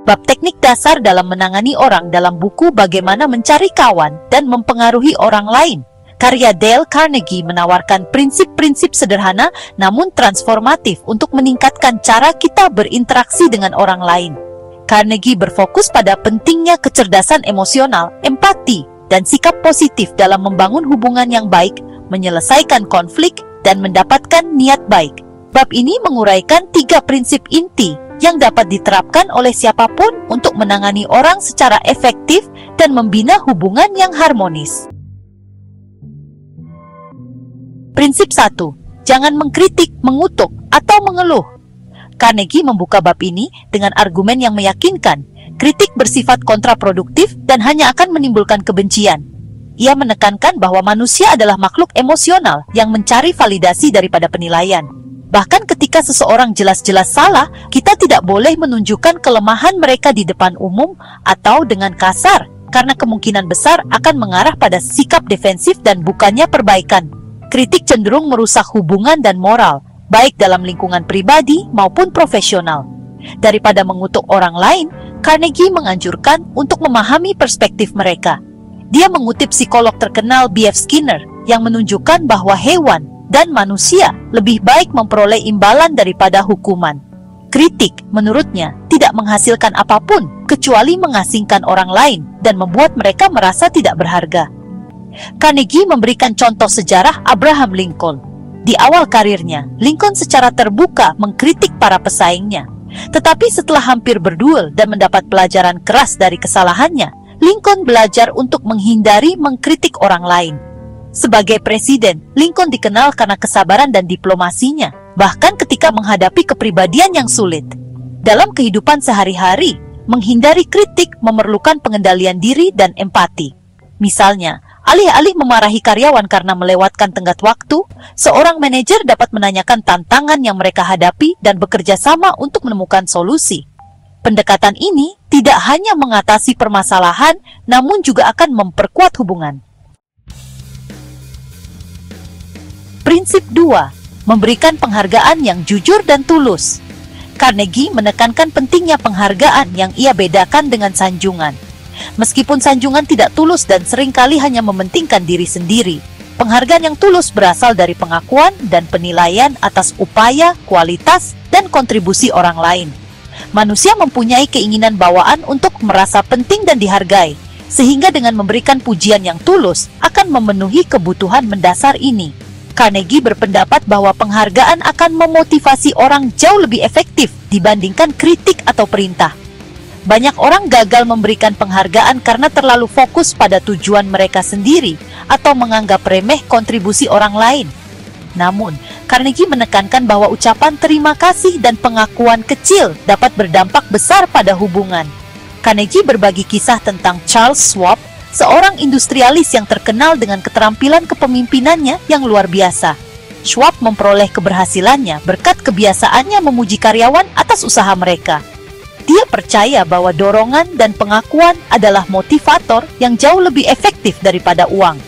Bab teknik dasar dalam menangani orang dalam buku Bagaimana Mencari Kawan dan Mempengaruhi Orang Lain, karya Dale Carnegie menawarkan prinsip-prinsip sederhana namun transformatif untuk meningkatkan cara kita berinteraksi dengan orang lain. Carnegie berfokus pada pentingnya kecerdasan emosional, empati, dan sikap positif dalam membangun hubungan yang baik, menyelesaikan konflik, dan mendapatkan niat baik. Bab ini menguraikan 3 prinsip inti yang dapat diterapkan oleh siapapun untuk menangani orang secara efektif dan membina hubungan yang harmonis. Prinsip 1. Jangan mengkritik, mengutuk, atau mengeluh. Carnegie membuka bab ini dengan argumen yang meyakinkan. Kritik bersifat kontraproduktif dan hanya akan menimbulkan kebencian. Ia menekankan bahwa manusia adalah makhluk emosional yang mencari validasi daripada penilaian. Bahkan ketika seseorang jelas-jelas salah, kita tidak boleh menunjukkan kelemahan mereka di depan umum atau dengan kasar, karena kemungkinan besar akan mengarah pada sikap defensif dan bukannya perbaikan. Kritik cenderung merusak hubungan dan moral, baik dalam lingkungan pribadi maupun profesional. Daripada mengutuk orang lain, Carnegie menganjurkan untuk memahami perspektif mereka. Dia mengutip psikolog terkenal B.F. Skinner yang menunjukkan bahwa hewan dan manusia lebih baik memperoleh imbalan daripada hukuman. Kritik, menurutnya, tidak menghasilkan apapun kecuali mengasingkan orang lain dan membuat mereka merasa tidak berharga. Carnegie memberikan contoh sejarah Abraham Lincoln. Di awal karirnya, Lincoln secara terbuka mengkritik para pesaingnya. Tetapi setelah hampir berduel dan mendapat pelajaran keras dari kesalahannya, Lincoln belajar untuk menghindari mengkritik orang lain. Sebagai presiden, Lincoln dikenal karena kesabaran dan diplomasinya, bahkan ketika menghadapi kepribadian yang sulit. Dalam kehidupan sehari-hari, menghindari kritik memerlukan pengendalian diri dan empati. Misalnya, alih-alih memarahi karyawan karena melewatkan tenggat waktu, seorang manajer dapat menanyakan tantangan yang mereka hadapi dan bekerja sama untuk menemukan solusi. Pendekatan ini tidak hanya mengatasi permasalahan, namun juga akan memperkuat hubungan. Prinsip 2. Memberikan penghargaan yang jujur dan tulus. Carnegie menekankan pentingnya penghargaan yang ia bedakan dengan sanjungan. Meskipun sanjungan tidak tulus dan seringkali hanya mementingkan diri sendiri, penghargaan yang tulus berasal dari pengakuan dan penilaian atas upaya, kualitas, dan kontribusi orang lain. Manusia mempunyai keinginan bawaan untuk merasa penting dan dihargai, sehingga dengan memberikan pujian yang tulus akan memenuhi kebutuhan mendasar ini. Carnegie berpendapat bahwa penghargaan akan memotivasi orang jauh lebih efektif dibandingkan kritik atau perintah. Banyak orang gagal memberikan penghargaan karena terlalu fokus pada tujuan mereka sendiri atau menganggap remeh kontribusi orang lain. Namun, Carnegie menekankan bahwa ucapan terima kasih dan pengakuan kecil dapat berdampak besar pada hubungan. Carnegie berbagi kisah tentang Charles Schwab, seorang industrialis yang terkenal dengan keterampilan kepemimpinannya yang luar biasa. Schwab memperoleh keberhasilannya berkat kebiasaannya memuji karyawan atas usaha mereka. Dia percaya bahwa dorongan dan pengakuan adalah motivator yang jauh lebih efektif daripada uang.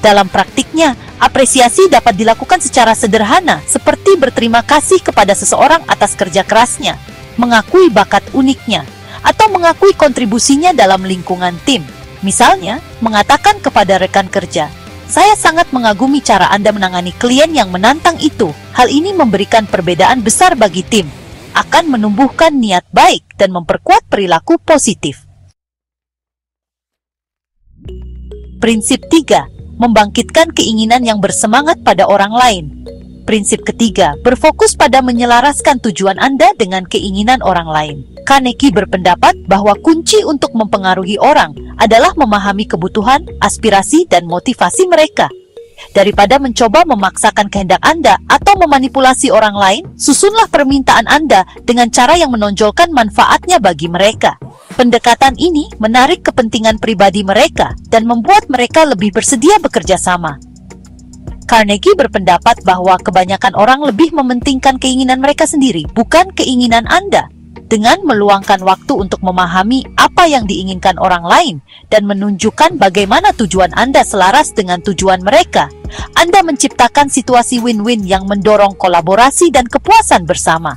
Dalam praktiknya, apresiasi dapat dilakukan secara sederhana, seperti berterima kasih kepada seseorang atas kerja kerasnya, mengakui bakat uniknya, atau mengakui kontribusinya dalam lingkungan tim. Misalnya, mengatakan kepada rekan kerja, "Saya sangat mengagumi cara Anda menangani klien yang menantang itu. Hal ini memberikan perbedaan besar bagi tim, akan menumbuhkan niat baik dan memperkuat perilaku positif." Prinsip 3. Membangkitkan keinginan yang bersemangat pada orang lain. Prinsip ketiga, berfokus pada menyelaraskan tujuan Anda dengan keinginan orang lain. Carnegie berpendapat bahwa kunci untuk mempengaruhi orang adalah memahami kebutuhan, aspirasi, dan motivasi mereka. Daripada mencoba memaksakan kehendak Anda atau memanipulasi orang lain, susunlah permintaan Anda dengan cara yang menonjolkan manfaatnya bagi mereka. Pendekatan ini menarik kepentingan pribadi mereka dan membuat mereka lebih bersedia bekerja sama. Carnegie berpendapat bahwa kebanyakan orang lebih mementingkan keinginan mereka sendiri, bukan keinginan Anda. Dengan meluangkan waktu untuk memahami apa yang diinginkan orang lain dan menunjukkan bagaimana tujuan Anda selaras dengan tujuan mereka, Anda menciptakan situasi win-win yang mendorong kolaborasi dan kepuasan bersama.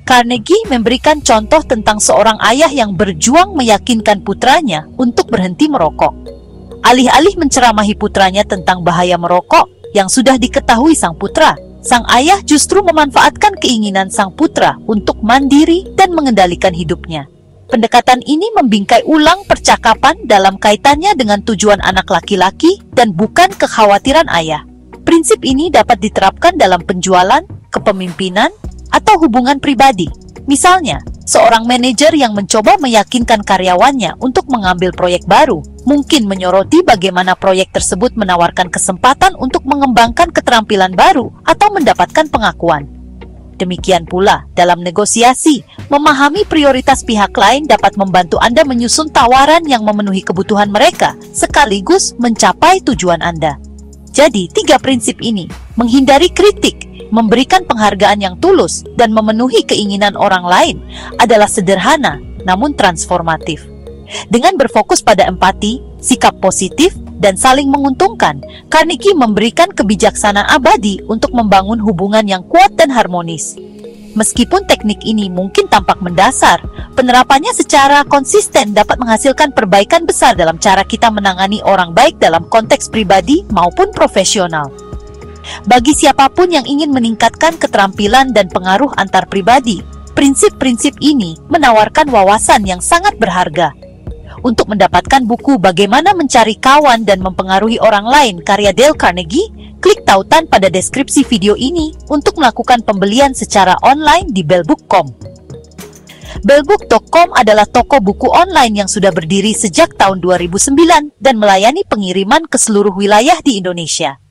Carnegie memberikan contoh tentang seorang ayah yang berjuang meyakinkan putranya untuk berhenti merokok. Alih-alih menceramahi putranya tentang bahaya merokok yang sudah diketahui sang putra, sang ayah justru memanfaatkan keinginan sang putra untuk mandiri dan mengendalikan hidupnya. Pendekatan ini membingkai ulang percakapan dalam kaitannya dengan tujuan anak laki-laki dan bukan kekhawatiran ayah. Prinsip ini dapat diterapkan dalam penjualan, kepemimpinan, atau hubungan pribadi. Misalnya, seorang manajer yang mencoba meyakinkan karyawannya untuk mengambil proyek baru, mungkin menyoroti bagaimana proyek tersebut menawarkan kesempatan untuk mengembangkan keterampilan baru atau mendapatkan pengakuan. Demikian pula, dalam negosiasi, memahami prioritas pihak lain dapat membantu Anda menyusun tawaran yang memenuhi kebutuhan mereka, sekaligus mencapai tujuan Anda. Jadi, 3 prinsip ini, menghindari kritik, memberikan penghargaan yang tulus, dan memenuhi keinginan orang lain adalah sederhana namun transformatif. Dengan berfokus pada empati, sikap positif, dan saling menguntungkan, Carnegie memberikan kebijaksanaan abadi untuk membangun hubungan yang kuat dan harmonis. Meskipun teknik ini mungkin tampak mendasar, penerapannya secara konsisten dapat menghasilkan perbaikan besar dalam cara kita menangani orang baik dalam konteks pribadi maupun profesional. Bagi siapapun yang ingin meningkatkan keterampilan dan pengaruh antar pribadi, prinsip-prinsip ini menawarkan wawasan yang sangat berharga. Untuk mendapatkan buku Bagaimana Mencari Kawan dan Mempengaruhi Orang Lain karya Dale Carnegie, klik tautan pada deskripsi video ini untuk melakukan pembelian secara online di bellbook.com. Bellbook.com adalah toko buku online yang sudah berdiri sejak tahun 2009 dan melayani pengiriman ke seluruh wilayah di Indonesia.